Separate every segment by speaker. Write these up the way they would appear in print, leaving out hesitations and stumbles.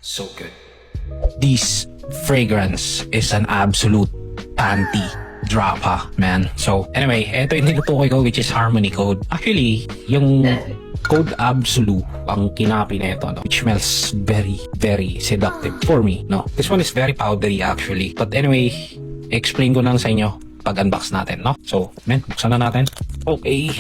Speaker 1: So good. This fragrance is an absolute panty drop man. So anyway, ito yung tinutukoy ko, which is Harmony Code. Actually, yung Code Absolu ang kinapi na ito, no? Which smells very, very seductive for me, no? This one is very powdery actually. But anyway, explain ko lang sa inyo pag-unbox natin, no? So, buksan na natin. Okay.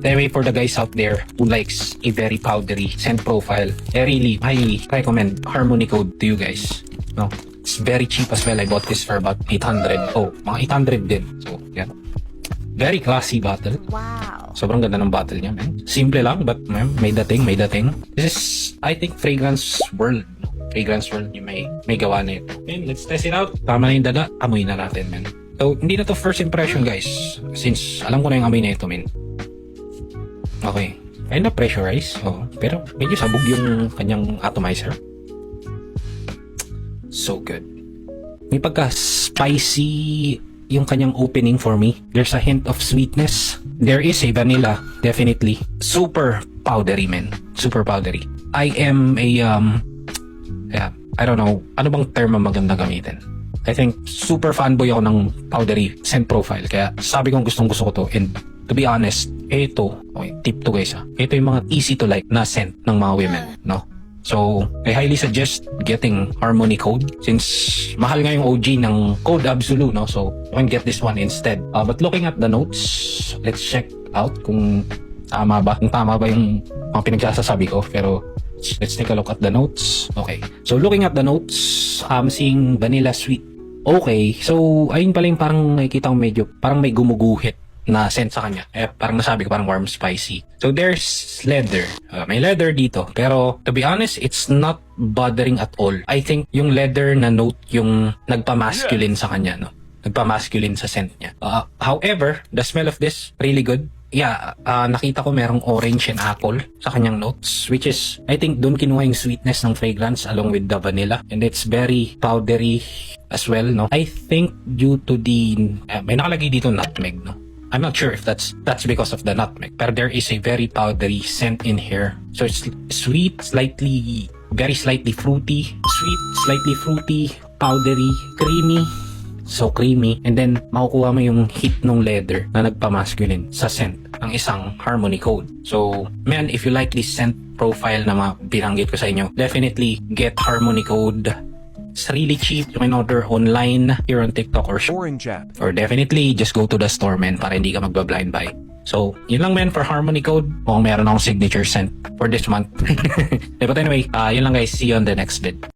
Speaker 1: Anyway, for the guys out there who likes a very powdery scent profile, I really highly recommend Harmony Code to you guys, no? It's very cheap as well. I bought this for about 800. Oh, mga 800 din. So, yeah. Very classy bottle.
Speaker 2: Wow.
Speaker 1: Sobrang ganda ng bottle niya, man. Simple lang, but may dating. This is, I think, Fragrance World. Fragrance World yung may gawa na ito. Man, let's test it out. Tama na yung daga. Amoy na natin, man. So, hindi na to first impression, guys. Since alam ko na yung amoy na ito, man. Okay. Ay na pressurize. Oh, pero medyo sabog yung kanyang atomizer. So good. May pagka-spicy yung kanyang opening for me. There's a hint of sweetness. There is a vanilla, definitely. Super powdery, man. Super powdery. I am a, yeah, I don't know. Ano bang term ang maganda gamitin? I think super fanboy ako ng powdery scent profile. Kaya sabi kong gustong-gusto ko to. And to be honest, ito, okay, tip to guys ha. Ito yung mga easy to like na scent ng mga women, no? So, I highly suggest getting Harmony Code since mahal nga yung OG ng Code Absolu, no? So, you can get this one instead. But looking at the notes, let's check out kung tama ba. Kung tama ba yung mga pinagsasasabi ko. Pero, let's take a look at the notes. Okay. So, looking at the notes, I'm seeing vanilla sweet. Okay. So, ayun pala yung parang nakikita ko medyo, parang may gumuguhit na scent sa kanya. Parang nasabi ko, parang warm spicy. So, there's leather. May leather dito. Pero, to be honest, it's not bothering at all. I think yung leather na note yung nagpa-masculine sa kanya, no? Nagpa-masculine sa scent niya. However, the smell of this, really good. Yeah, nakita ko merong orange and apple sa kanyang notes, which is, I think, dun kinuha yung sweetness ng fragrance along with the vanilla. And it's very powdery as well, no? I think due to the, may nakalagay dito nutmeg, no? I'm not sure if that's because of the nutmeg, but there is a very powdery scent in here. So it's sweet, very slightly fruity, powdery, creamy, so creamy, and then makukuha mo yung heat ng leather na nagpa-masculine sa scent ng isang Harmony Code. So, man, if you like this scent profile na binanggit ko sa inyo, definitely get Harmony Code. It's really cheap. You can order online here on TikTok or
Speaker 3: Orange app.
Speaker 1: or definitely just go to the store, man, para hindi ka magba-blind buy. So, yun lang, man, for Harmony Code. Kung meron akong signature scent for this month. But anyway, yun lang, guys. See you on the next vid.